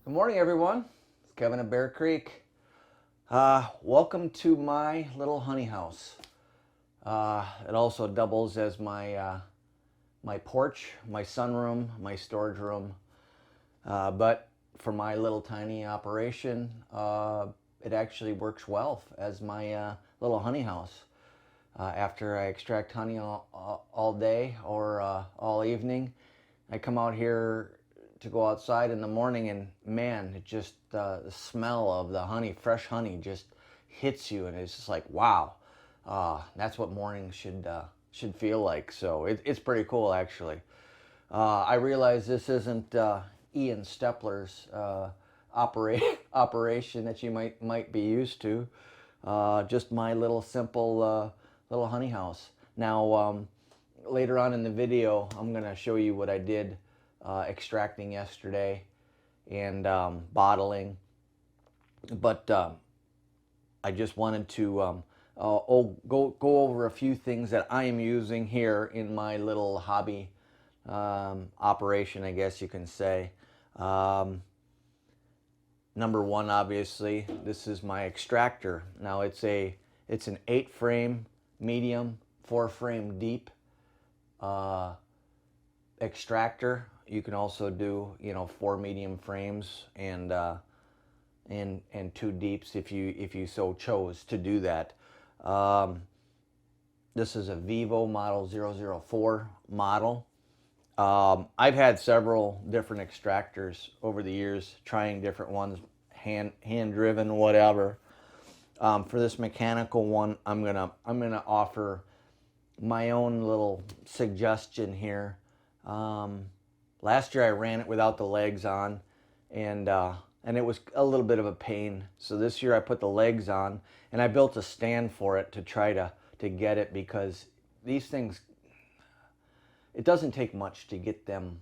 Good morning, everyone. It's Kevin at Bear Creek. Welcome to my little honey house. It also doubles as my porch, my sunroom, my storage room. But for my little tiny operation, it actually works well as my little honey house. After I extract honey all day or all evening, I come out here to go outside in the morning, and man, it just the smell of the honey, fresh honey, just hits you, and it's just like wow. That's what mornings should feel like. So it's pretty cool actually. I realize this isn't Ian Stepler's operation that you might be used to. Just my little simple little honey house. Now, later on in the video, I'm going to show you what I did extracting yesterday and bottling. But I just wanted to go over a few things that I am using here in my little hobby operation, I guess you can say. Number one, obviously, this is my extractor. Now it's an 8-frame medium, 4-frame deep extractor. You can also do 4 medium frames and 2 deeps if you so chose to do that. This is a Vivo model 004 model. I've had several different extractors over the years, trying different ones, hand driven, whatever. For this mechanical one, I'm gonna offer my own little suggestion here. Last year I ran it without the legs on, and it was a little bit of a pain. So this year I put the legs on, and I built a stand for it to try to get it, because these things, it doesn't take much to get them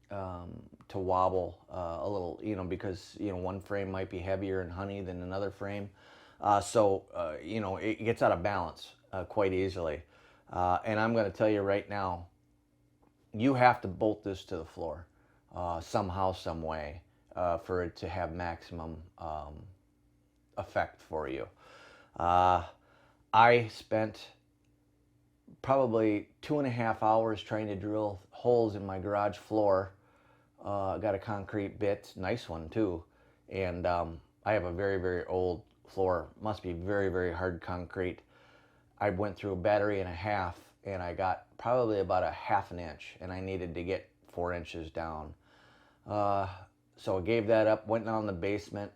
to wobble a little, because one frame might be heavier in honey than another frame. So it gets out of balance quite easily. And I'm going to tell you right now, you have to bolt this to the floor somehow, some way, for it to have maximum effect for you. I spent probably 2.5 hours trying to drill holes in my garage floor. Got a concrete bit, nice one too, and I have a very, very old floor, must be very, very hard concrete. I went through a battery and a half, and I got probably about a 1/2 inch, and I needed to get 4 inches down. So I gave that up, went down in the basement,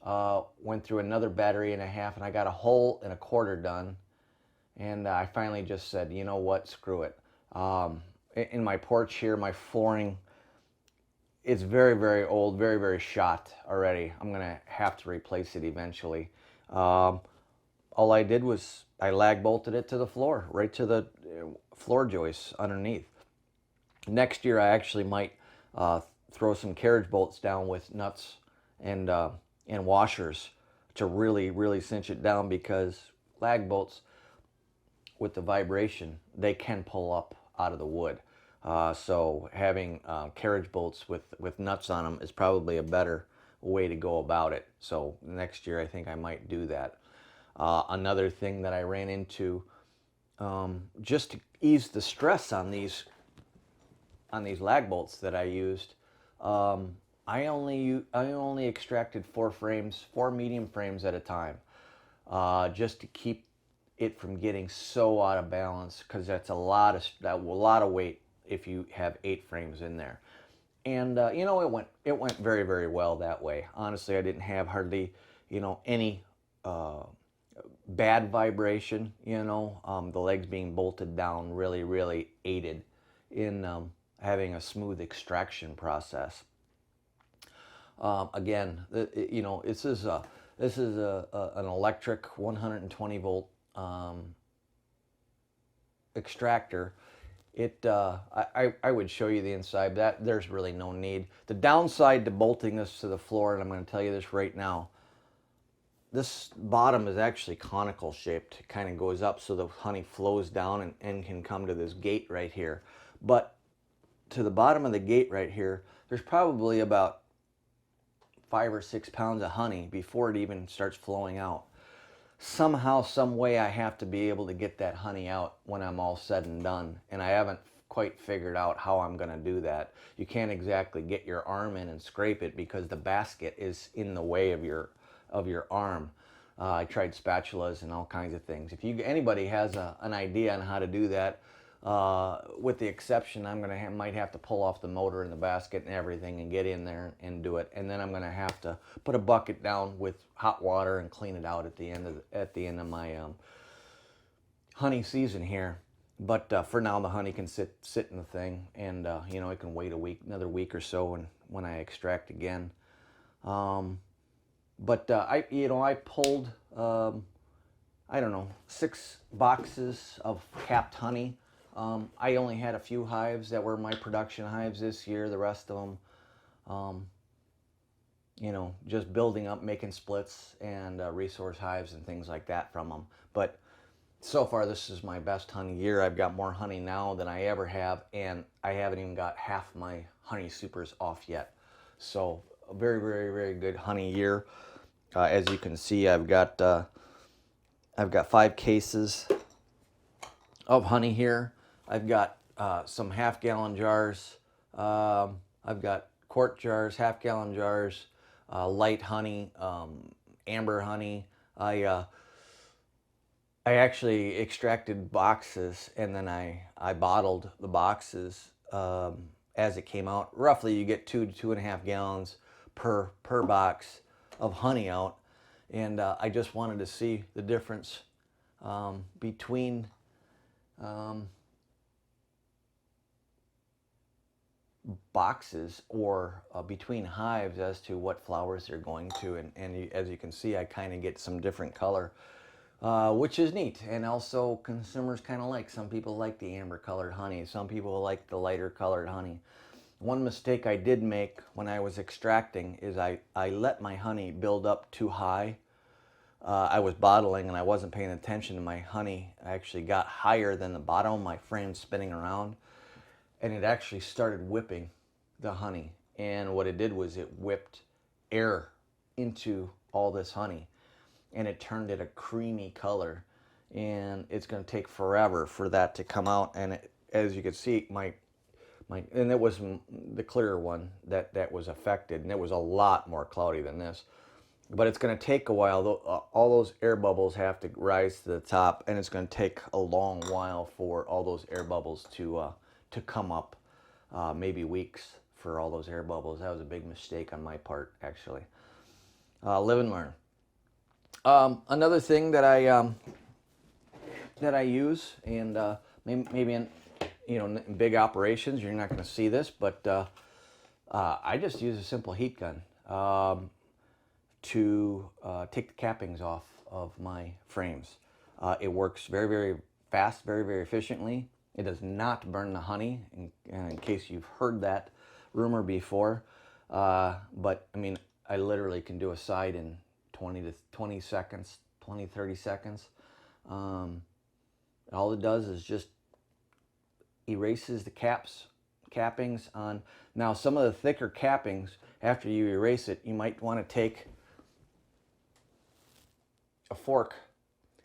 went through another battery and a half, and I got a 1.25 done. And I finally just said, you know what, screw it. In my porch here, my flooring, it's very, very old, very, very shot already. I'm gonna have to replace it eventually. All I did was I lag bolted it to the floor, right to the floor joists underneath. Next year I actually might throw some carriage bolts down with nuts and washers to really, really cinch it down, because lag bolts, with the vibration, they can pull up out of the wood. So having carriage bolts with nuts on them is probably a better way to go about it. So next year I think I might do that. Another thing that I ran into, just to ease the stress on these lag bolts that I used, I only extracted 4 frames, 4 medium frames at a time, just to keep it from getting so out of balance, because that's a lot of weight if you have 8 frames in there. And it went very, very well that way. Honestly, I didn't have hardly any bad vibration. The legs being bolted down really, really aided in having a smooth extraction process. Again, this is an electric 120 volt extractor. I would show you the inside, but there's really no need. The downside to bolting this to the floor, and I'm going to tell you this right now, this bottom is actually conical shaped. It kind of goes up so the honey flows down and can come to this gate right here. But to the bottom of the gate right here, there's probably about 5 or 6 pounds of honey before it even starts flowing out. Somehow, some way, I have to be able to get that honey out when I'm all said and done, and I haven't quite figured out how I'm going to do that. You can't exactly get your arm in and scrape it because the basket is in the way of your arm. I tried spatulas and all kinds of things. If anybody has an idea on how to do that, with the exception, I'm gonna might have to pull off the motor and the basket and everything and get in there and do it, and then I'm gonna have to put a bucket down with hot water and clean it out at the end of my honey season here. But for now, the honey can sit in the thing, and you know, it can wait another week or so, and when I extract again. But I pulled, I don't know, 6 boxes of capped honey. I only had a few hives that were my production hives this year. The rest of them, you know, just building up, making splits and resource hives and things like that from them. But so far, this is my best honey year. I've got more honey now than I ever have, and I haven't even got half my honey supers off yet. So a very, very, very good honey year. As you can see, I've got 5 cases of honey here. I've got some half-gallon jars. I've got quart jars, half-gallon jars, light honey, amber honey. I actually extracted boxes, and then I bottled the boxes as it came out. Roughly, you get 2 to 2.5 gallons per box of honey out, and I just wanted to see the difference between boxes or between hives as to what flowers they're going to, and as you can see, I kind of get some different color, which is neat. And also, consumers kind of like, some people like the amber colored honey, some people like the lighter colored honey. One mistake I did make when I was extracting is I let my honey build up too high. I was bottling and I wasn't paying attention to my honey. I actually got higher than the bottom of my frame spinning around, and it actually started whipping the honey. And what it did was it whipped air into all this honey, and it turned it a creamy color, and it's going to take forever for that to come out. And as you can see, and it was the clearer one that was affected, and it was a lot more cloudy than this. But it's going to take a while. All those air bubbles have to rise to the top, and it's going to take a long while for all those air bubbles to come up. Maybe weeks for all those air bubbles. That was a big mistake on my part, actually. Live and learn. Another thing that I use, and maybe in in big operations you're not going to see this, but I just use a simple heat gun to take the cappings off of my frames. It works very, very fast, very, very efficiently. It does not burn the honey, in case you've heard that rumor before. But I mean, I literally can do a side in 20 seconds, 30 seconds. All it does is just erases the cappings on. Now, some of the thicker cappings, after you erase it, you might want to take a fork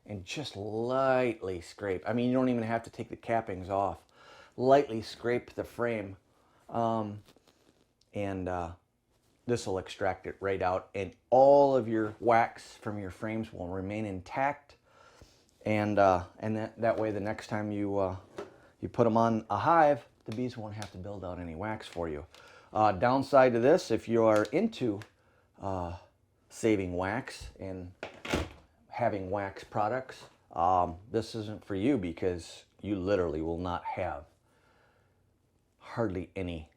and just lightly scrape. I mean, you don't even have to take the cappings off. Lightly scrape the frame, and this will extract it right out, and all of your wax from your frames will remain intact. And that way, the next time you put them on a hive, the bees won't have to build out any wax for you. Downside to this, if you are into saving wax and having wax products, this isn't for you, because you literally will not have hardly any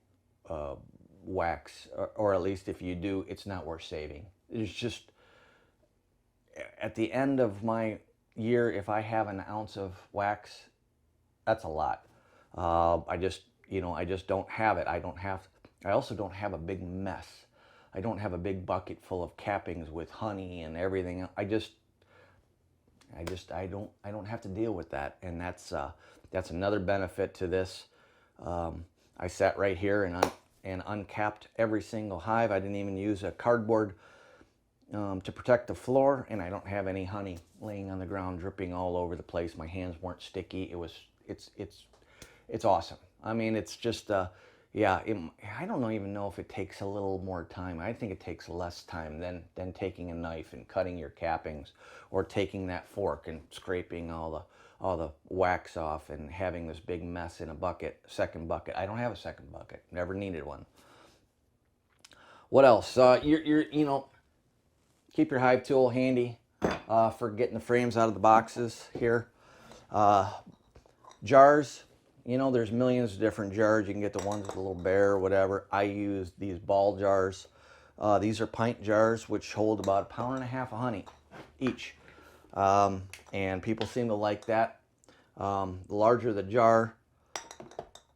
wax, or at least if you do, it's not worth saving. It's just, at the end of my year, if I have an ounce of wax, that's a lot. I just don't have it. I also don't have a big mess. I don't have a big bucket full of cappings with honey and everything. I don't have to deal with that, and that's another benefit to this. I sat right here, and and uncapped every single hive. I didn't even use a cardboard to protect the floor, and I don't have any honey laying on the ground dripping all over the place. My hands weren't sticky. It's awesome. I mean, it's just yeah. I don't even know if it takes a little more time. I think it takes less time than taking a knife and cutting your cappings, or taking that fork and scraping all the wax off and having this big mess in a bucket, second bucket. I don't have a second bucket. Never needed one. What else? You know, keep your hive tool handy for getting the frames out of the boxes here. Jars, you know, there's millions of different jars. You can get the ones with a little bear or whatever. I use these ball jars. These are pint jars, which hold about 1.5 pounds of honey each. And people seem to like that. The larger the jar,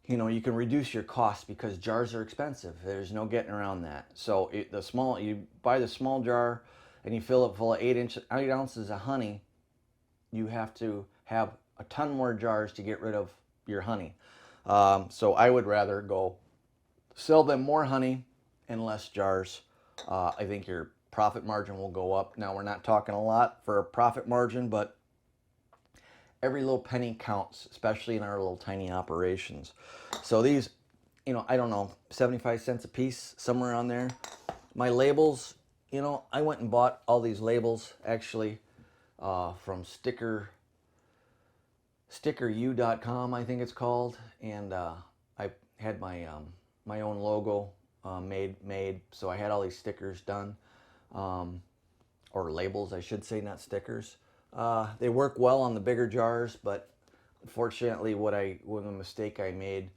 you know, you can reduce your cost because jars are expensive. There's no getting around that. So you buy the small jar and you fill it full of 8 ounces of honey. You have to have a ton more jars to get rid of your honey. So I would rather go sell them more honey and less jars. I think your profit margin will go up. Now, we're not talking a lot for a profit margin, but every little penny counts, especially in our little tiny operations. So these, you know, I don't know, 75 cents a piece, somewhere on there. My labels, you know, I went and bought all these labels actually from stickeru.com, I think it's called, and I had my my own logo made, so I had all these stickers done, or labels, I should say, not stickers. They work well on the bigger jars, but unfortunately, the mistake I made,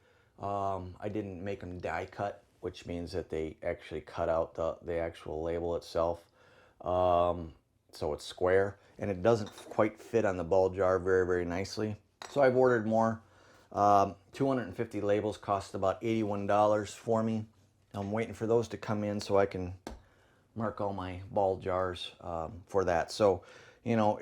I didn't make them die cut, which means that they actually cut out the actual label itself, so it's square, and it doesn't quite fit on the ball jar very, very nicely. So I've ordered more. 250 labels cost about $81 for me. I'm waiting for those to come in so I can mark all my ball jars for that. So, you know,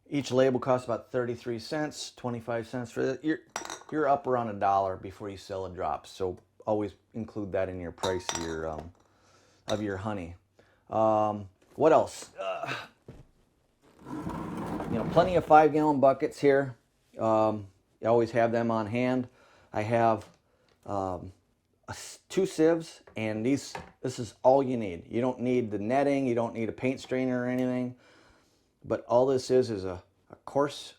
each label costs about 33 cents, 25 cents for that. You're up around $1 before you sell a drop. So always include that in your price of your honey. What else? You know, plenty of 5-gallon buckets here. You always have them on hand. I have 2 sieves, and this is all you need. You don't need the netting, you don't need a paint strainer or anything, but all this is a coarse.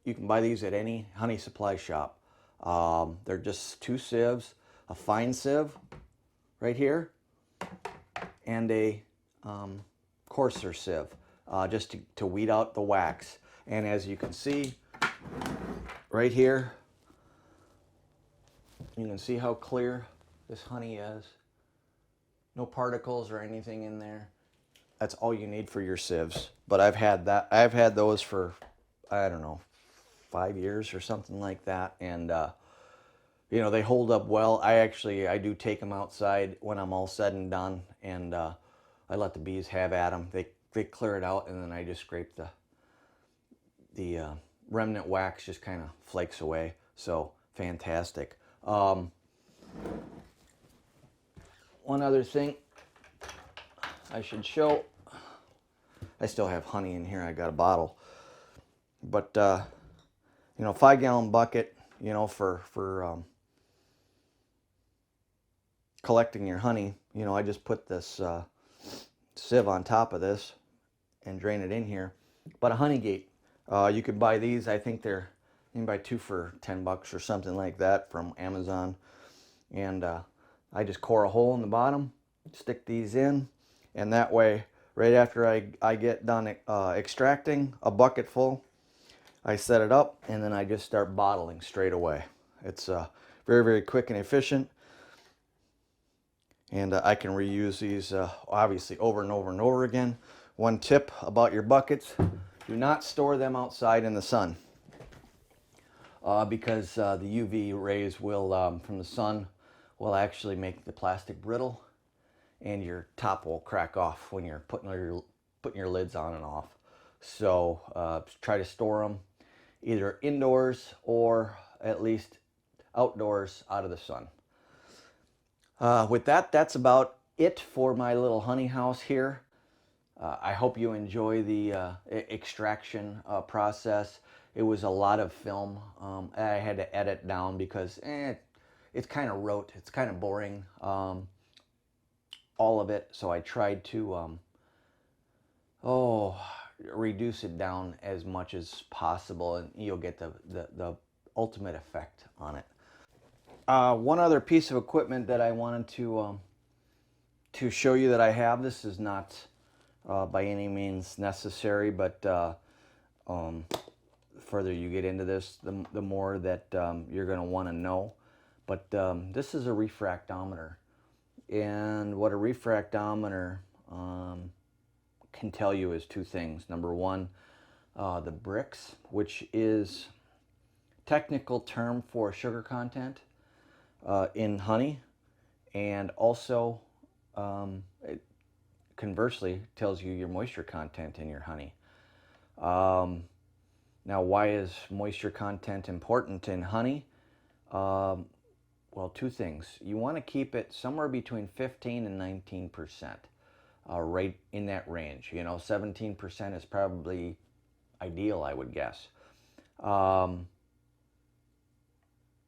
You can buy these at any honey supply shop. They're just 2 sieves, a fine sieve right here, and a coarser sieve, just to weed out the wax. And as you can see right here, you can see how clear this honey is. No particles or anything in there. That's all you need for your sieves. But I've had those for, I don't know, 5 years or something like that, and you know, they hold up well. I do take them outside when I'm all said and done, and I let the bees have at them. They clear it out, and then I just scrape the remnant wax, just kind of flakes away. So fantastic. One other thing I should show. I still have honey in here. I got a bottle, but you know, 5-gallon bucket. You know, for collecting your honey. You know, I just put this sieve on top of this and drain it in here. But a honey gate. You could buy these. I think you can buy 2 for $10 or something like that from Amazon. And I just core a hole in the bottom, stick these in, and that way, right after I get done extracting a bucket full, I set it up, and then I just start bottling straight away. It's very, very quick and efficient, and I can reuse these obviously over and over and over again. One tip about your buckets: do not store them outside in the sun, because the UV rays will from the sun will actually make the plastic brittle, and your top will crack off when you're putting your lids on and off. So try to store them either indoors or at least outdoors out of the sun. With that, that's about it for my little honey house here. I hope you enjoy the extraction process. It was a lot of film. I had to edit down because it's kind of rote. It's kind of boring, all of it. So I tried to reduce it down as much as possible, and you'll get the ultimate effect on it. One other piece of equipment that I wanted to show you that I have. This is not by any means necessary, but the further you get into this, the more that you're going to want to know. But this is a refractometer, and what a refractometer can tell you is two things. Number one, the Brix, which is technical term for sugar content in honey, and also it conversely tells you your moisture content in your honey. Now, why is moisture content important in honey? Well, two things. You want to keep it somewhere between 15 and 19%, right in that range. 17% is probably ideal, I would guess.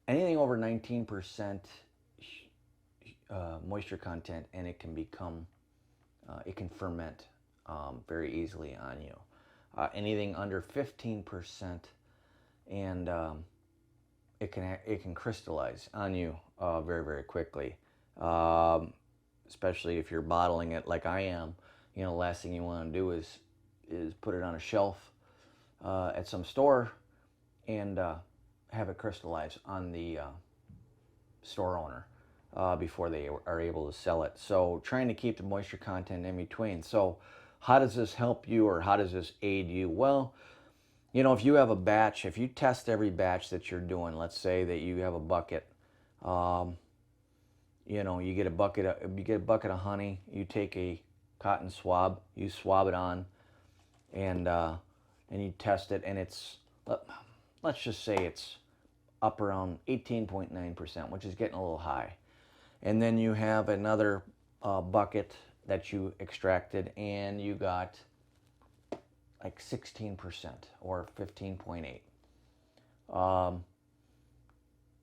Anything over 19% moisture content, and it can become, it can ferment very easily on you. Anything under 15%, and it can crystallize on you very, very quickly. Especially if you're bottling it like I am. The last thing you want to do is put it on a shelf at some store and have it crystallize on the store owner before they are able to sell it. So trying to keep the moisture content in between. So how does this help you, or how does this aid you? Well, if you have a batch, if you test every batch that you're doing, let's say that you have a bucket, you get a bucket of honey, you take a cotton swab, you swab it on, and you test it, and it's, let's just say it's up around 18.9%, which is getting a little high. And then you have another bucket that you extracted, and you got like 16% or 15.8.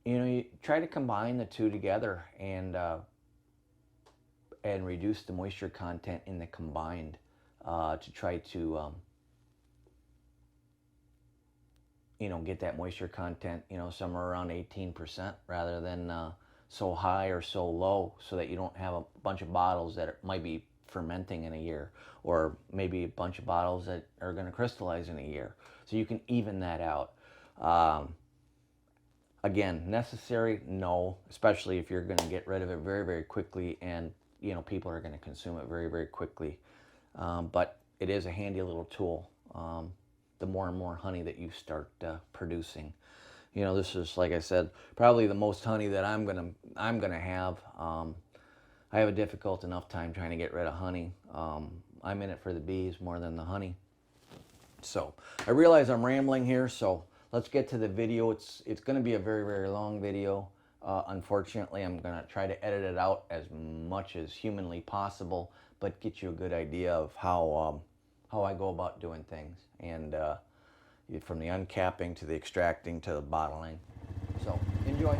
You try to combine the two together and reduce the moisture content in the combined to try to get that moisture content somewhere around 18% rather than so high or so low, so that you don't have a bunch of bottles that might be fermenting in a year, or maybe a bunch of bottles that are going to crystallize in a year. So you can even that out. Again, necessary? No, especially if you're going to get rid of it very, very quickly, and people are going to consume it very, very quickly. But it is a handy little tool. The more and more honey that you start producing. This is, like I said, probably the most honey that I'm gonna have. I have a difficult enough time trying to get rid of honey. I'm in it for the bees more than the honey. So I realize I'm rambling here, so let's get to the video. It's going to be a very, very long video. Unfortunately, I'm going to try to edit it out as much as humanly possible, but get you a good idea of how I go about doing things, and from the uncapping to the extracting to the bottling. So enjoy.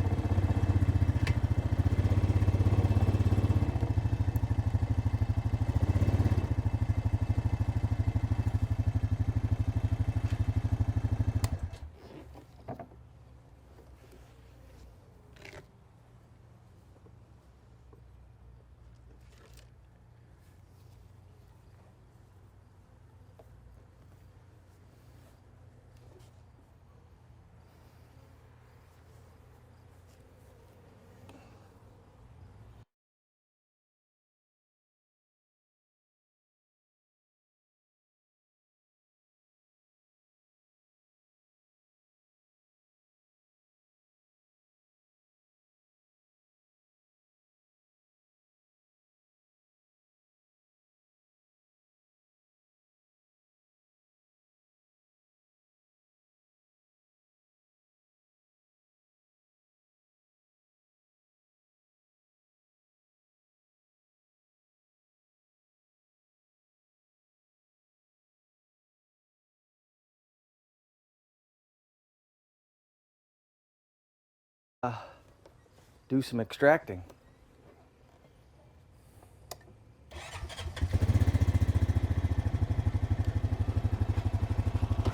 Do some extracting.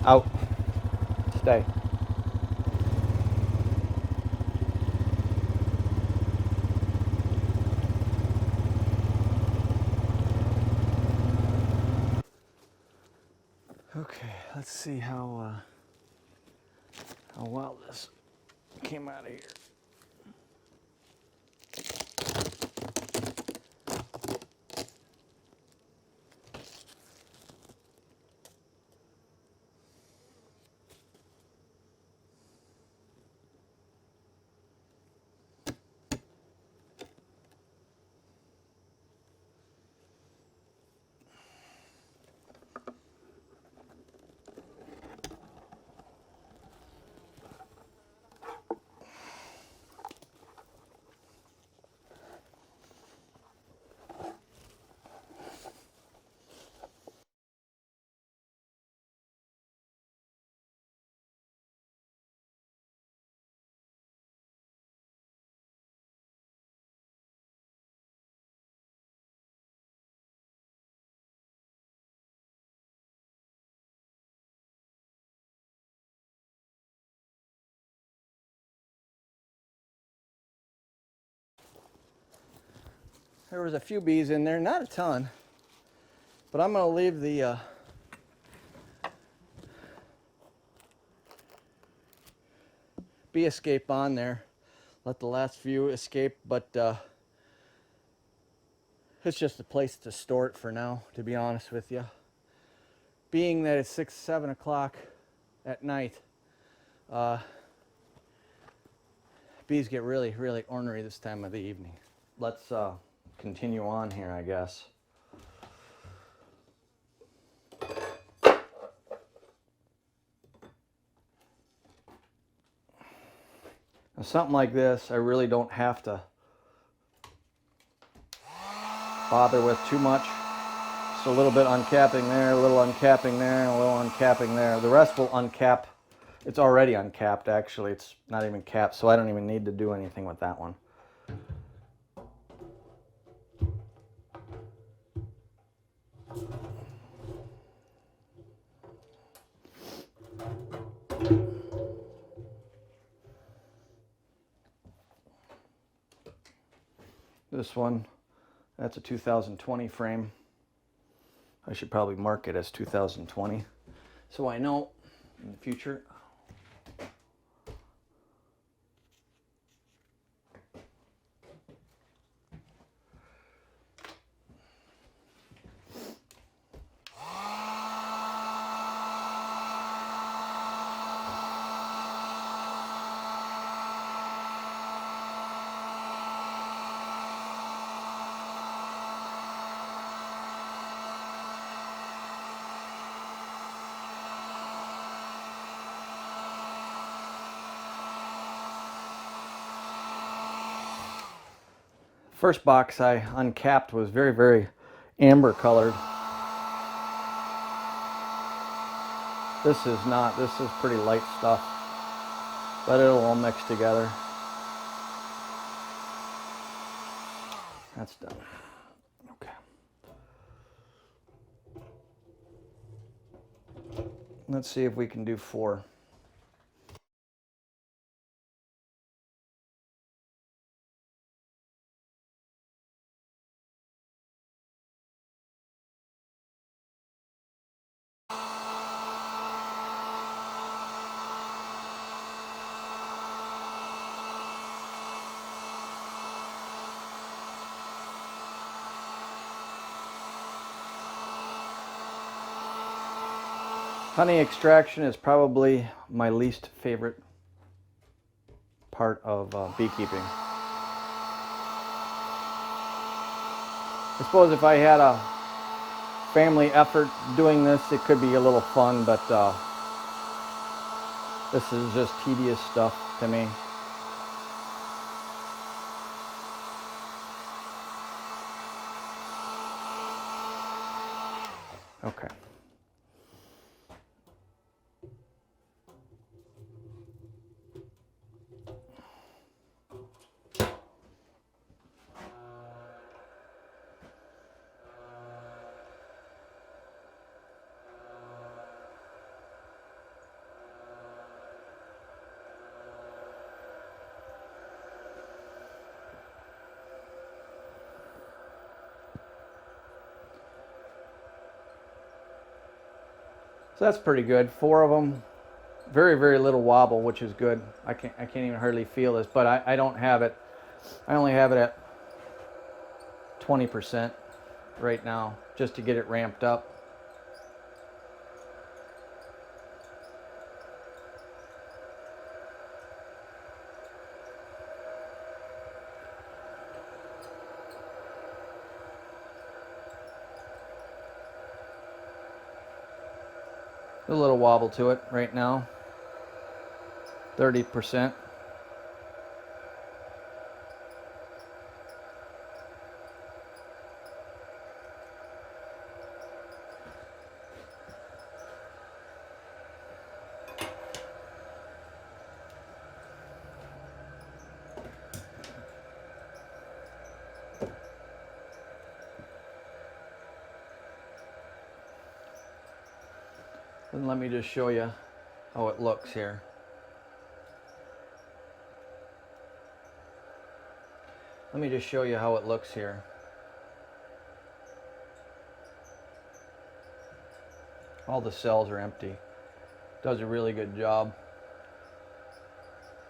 Out. Stay. Okay, let's see how well this came out of here. There was a few bees in there, not a ton, but I'm going to leave the bee escape on there. Let the last few escape, but it's just a place to store it for now, to be honest with you. Being that it's 6, 7 o'clock at night, bees get really, really ornery this time of the evening. Let's continue on here, I guess. Now, something like this, I really don't have to bother with too much. Just a little bit uncapping there, a little uncapping there, and a little uncapping there. The rest will uncap. It's already uncapped, actually. It's not even capped, so I don't even need to do anything with that one. This one, that's a 2020 frame. I should probably mark it as 2020 so I know in the future. First box I uncapped was very, very amber colored. This is not, this is pretty light stuff, but it'll all mix together. That's done. Okay. Let's see if we can do 4. Honey extraction is probably my least favorite part of beekeeping. I suppose if I had a family effort doing this, it could be a little fun, but this is just tedious stuff to me. Okay. So that's pretty good. 4 of them. Very, very little wobble, which is good. I can't even hardly feel this, but I don't have it. I only have it at 20% right now, just to get it ramped up. A little wobble to it right now. 30%. And let me just show you how it looks here. Let me just show you how it looks here. All the cells are empty. Does a really good job.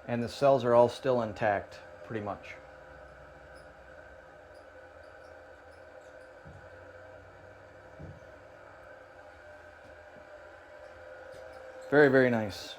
And the cells are all still intact, pretty much. Very, very nice.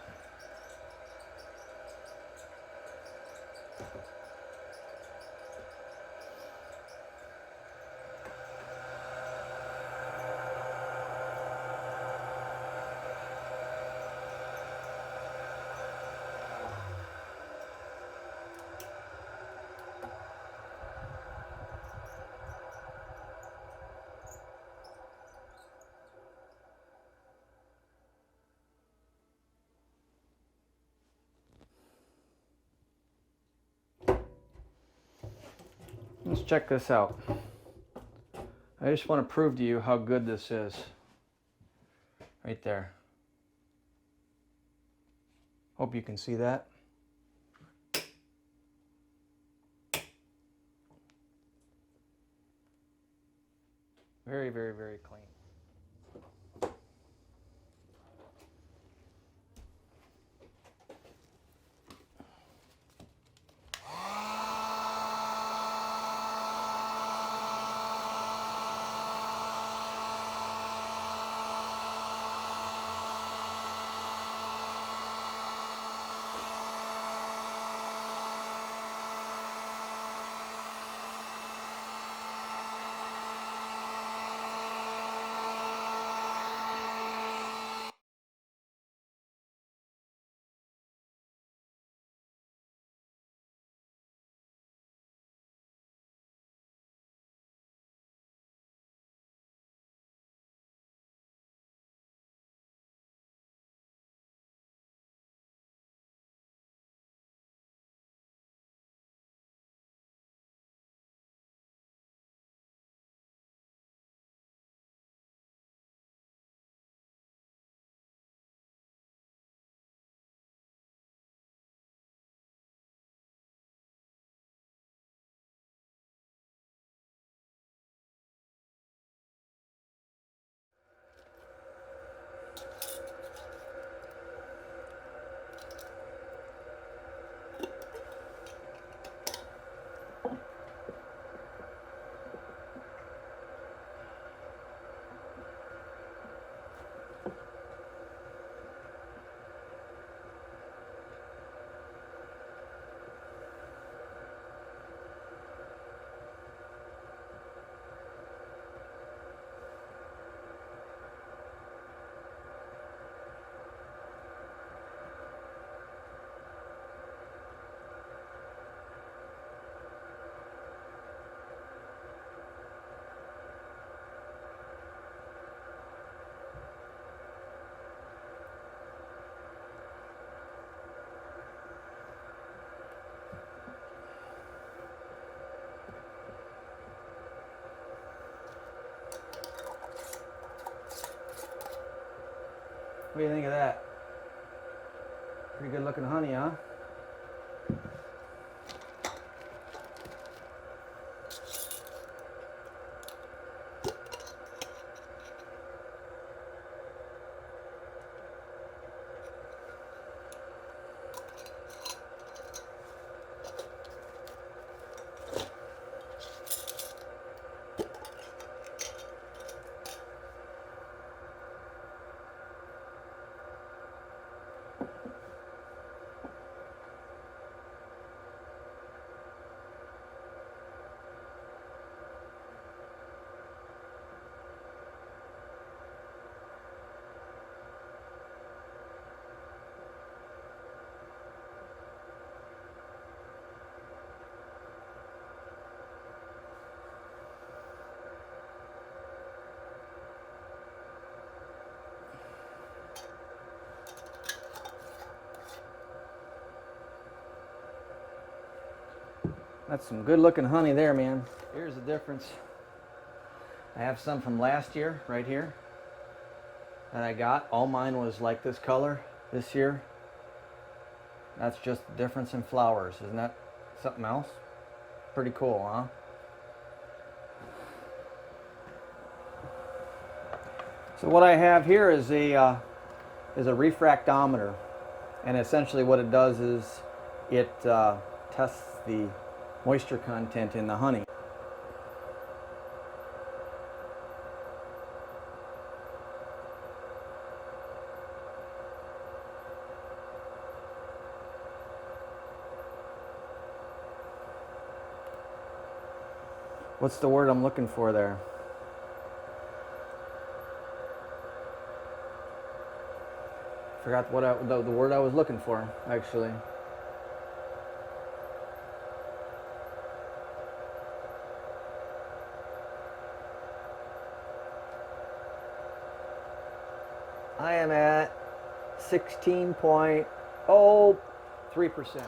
Let's check this out. I just want to prove to you how good this is. Right there. Hope you can see that. Very, very, very clean. What do you think of that? Pretty good looking honey, huh? That's some good looking honey there, man. Here's the difference. I have some from last year right here that I got. All mine was like this color. This year, that's just the difference in flowers. Isn't that something else? Pretty cool, huh? So what I have here is a refractometer, and essentially what it does is it tests the moisture content in the honey. What's the word I'm looking for there? Forgot what the word I was looking for, actually. I am at 16.03%.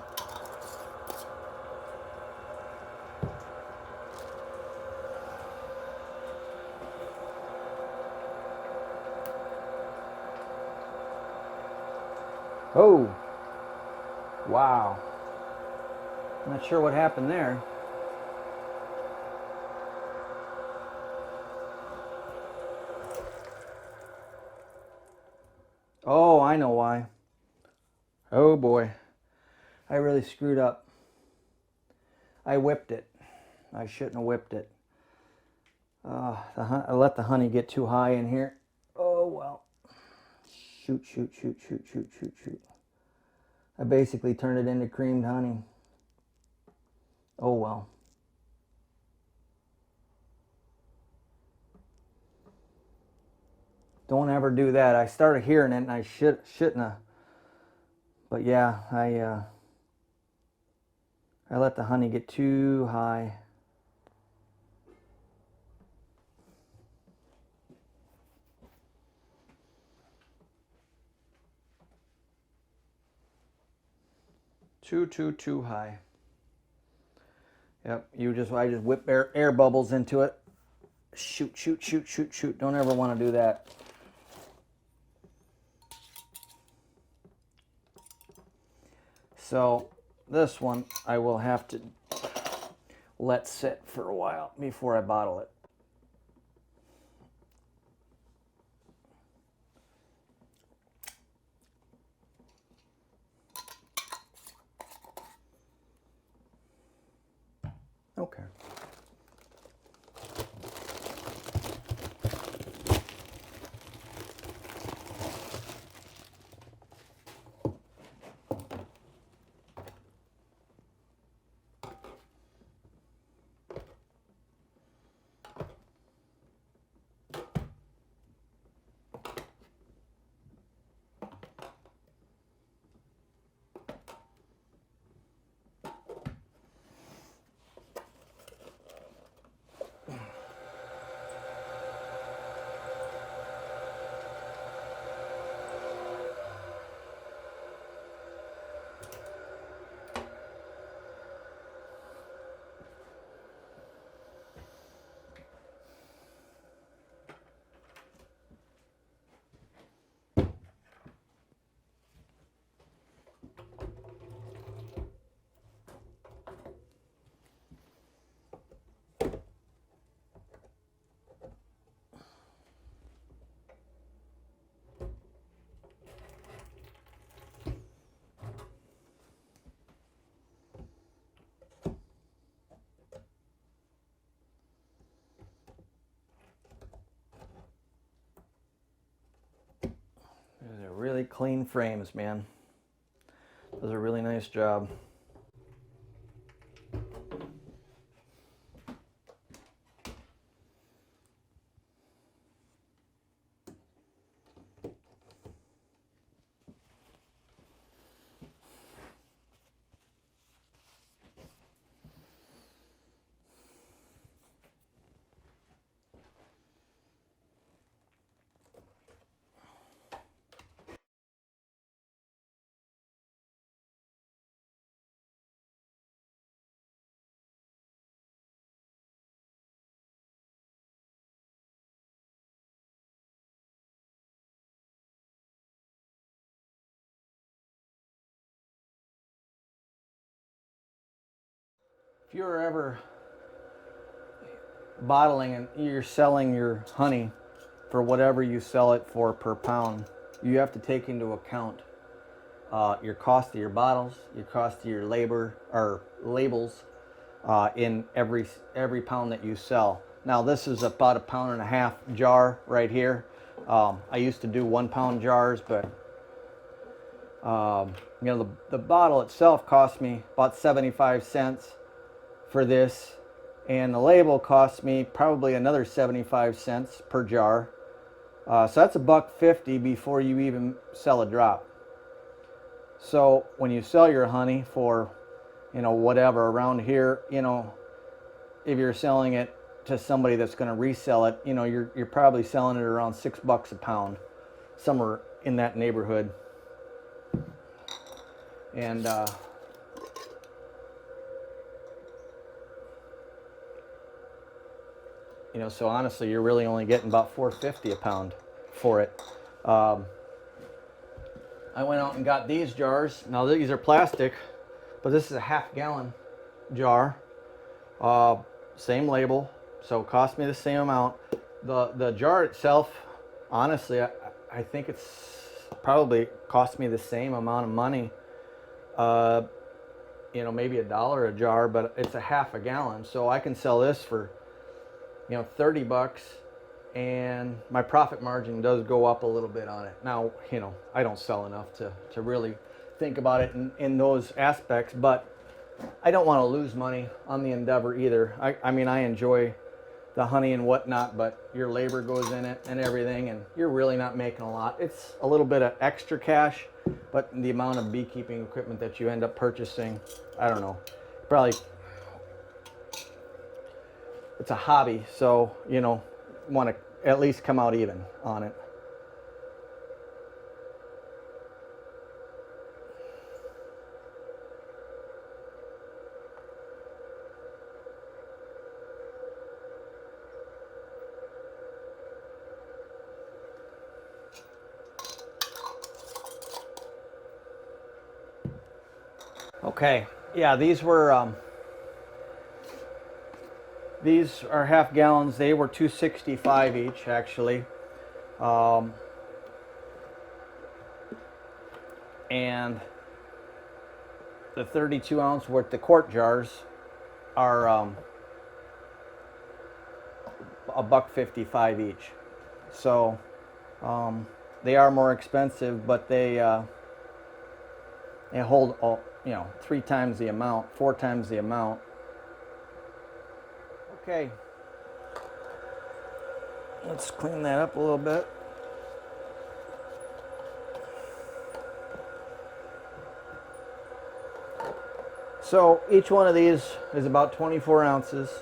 Oh, wow. Not sure what happened there. Oh, I know why. Oh boy. I really screwed up. I whipped it. I shouldn't have whipped it. I let the honey get too high in here. Oh well. Shoot, shoot, shoot, shoot, shoot, shoot, shoot. I basically turned it into creamed honey. Oh well. Don't ever do that. I started hearing it and I shouldn't have. But yeah, I let the honey get too high. Too high. Yep, I just whip air bubbles into it. Shoot, shoot, shoot, shoot, shoot. Don't ever want to do that. So this one I will have to let sit for a while before I bottle it. Okay. Those are really clean frames, man. Does a really nice job. If you're ever bottling and you're selling your honey for whatever you sell it for per pound, you have to take into account your cost of your bottles, your cost of your labor or labels in every pound that you sell. Now this is about a 1.5 pound jar right here. I used to do 1 pound jars, but you know, the bottle itself cost me about 75 cents for this, and the label cost me probably another 75 cents per jar. So that's $1.50 before you even sell a drop. So when you sell your honey for, you know, whatever around here, you know, if you're selling it to somebody that's going to resell it, you know, you're probably selling it around $6 a pound, somewhere in that neighborhood. And you know, so honestly, you're really only getting about $4.50 a pound for it. I went out and got these jars. Now these are plastic, but this is a 1/2 gallon jar. Same label, so it cost me the same amount. The jar itself, honestly, I think it's probably cost me the same amount of money. You know, maybe $1 a jar, but it's a 1/2 gallon, so I can sell this for, you know, 30 bucks, and my profit margin does go up a little bit on it. Now, you know, I don't sell enough to really think about it in those aspects, but I don't want to lose money on the endeavor either. I mean, I enjoy the honey and whatnot, but your labor goes in it and everything, and you're really not making a lot. It's a little bit of extra cash, but the amount of beekeeping equipment that you end up purchasing, I don't know, probably, it's a hobby, so, you know, want to at least come out even on it. Okay, yeah, these are 1/2 gallons. They were $2.65 each, actually. And the 32 ounce worth, the quart jars, are $1.55 each. So they are more expensive, but they hold all, you know, 3 times the amount, 4 times the amount. Okay, let's clean that up a little bit. So each one of these is about 24 ounces.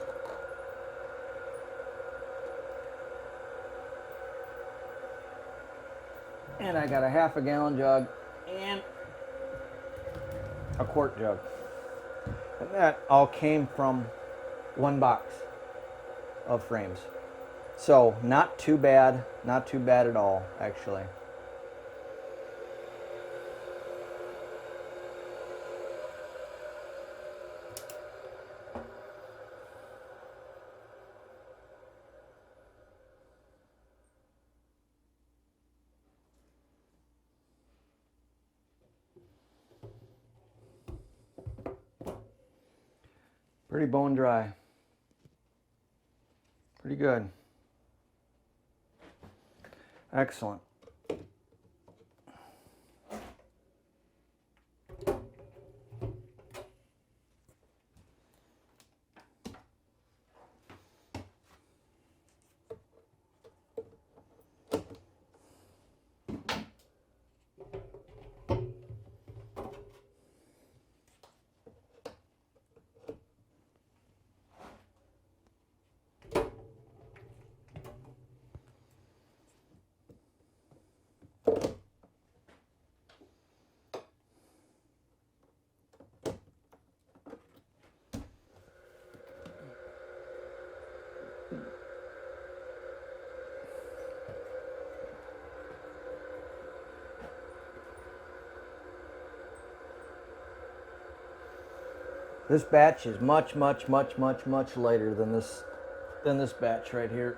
And I got a 1/2 gallon jug and a quart jug. And that all came from 1 box of frames. So not too bad at all, actually. Pretty bone dry. Pretty good. Excellent. This batch is much lighter than this batch right here.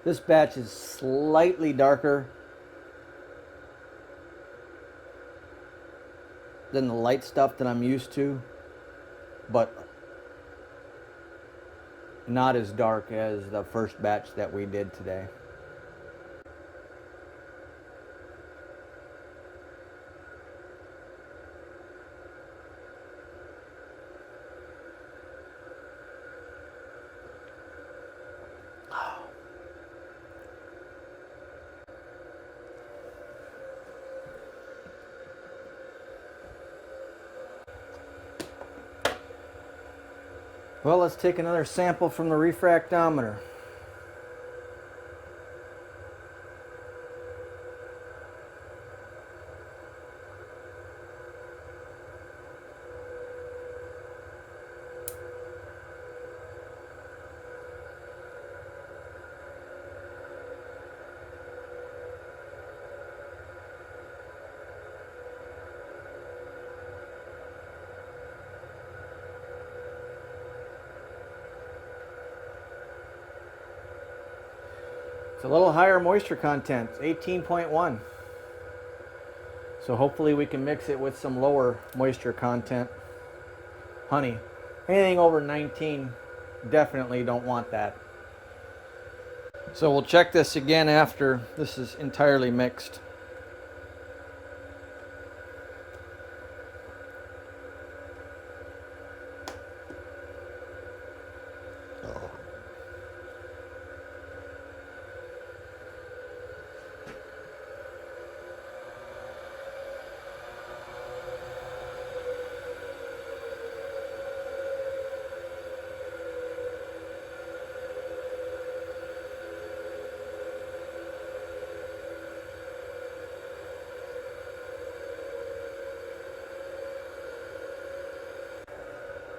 This batch is slightly darker than the light stuff that I'm used to, but not as dark as the first batch that we did today. Well, let's take another sample from the refractometer. It's a little higher moisture content, 18.1. So hopefully we can mix it with some lower moisture content honey. Anything over 19, definitely don't want that. So we'll check this again after this is entirely mixed.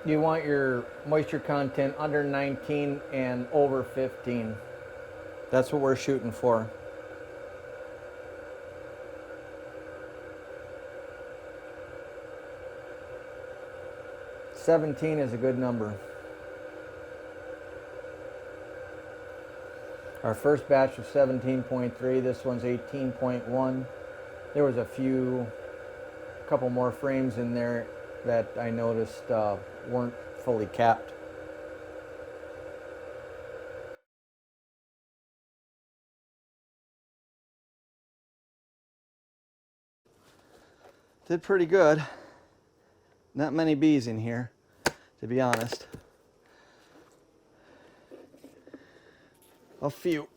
You want your moisture content under 19 and over 15. That's what we're shooting for. $17 is a good number. Our first batch was 17.3. This one's 18.1. There was a couple more frames in there that I noticed weren't fully capped. Did pretty good. Not many bees in here, to be honest. A few.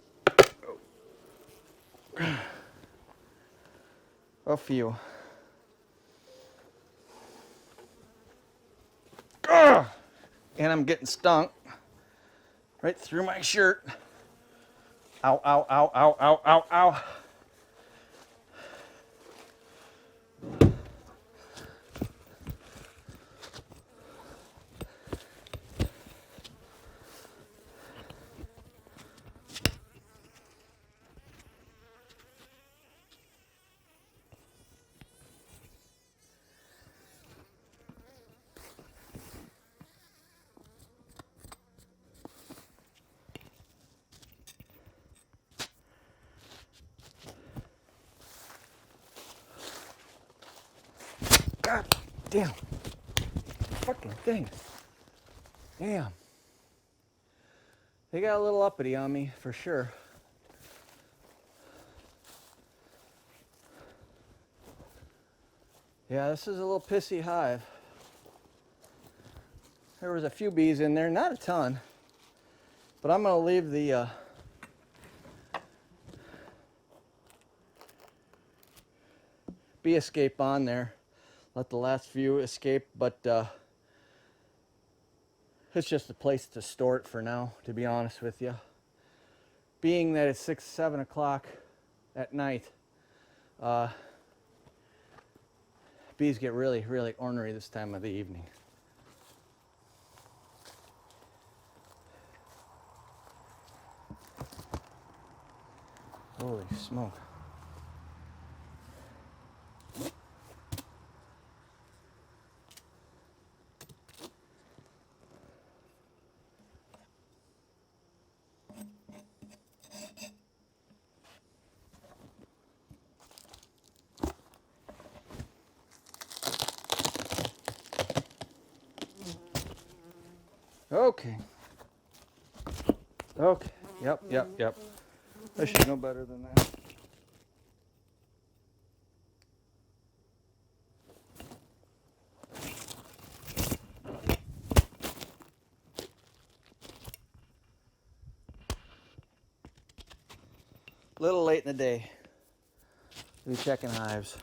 A few. Ugh! And I'm getting stung right through my shirt. Ow, ow, ow, ow, ow, ow, ow. God damn. Fucking thing. Damn. They got a little uppity on me, for sure. Yeah, this is a little pissy hive. There was a few bees in there, not a ton. But I'm going to leave the bee escape on there. Let the last few escape, but it's just a place to store it for now, to be honest with you. Being that it's 6, 7 o'clock at night, bees get really, really ornery this time of the evening. Holy smoke. Okay. Okay. Yep. I should know better than that. Little late in the day to be checking hives.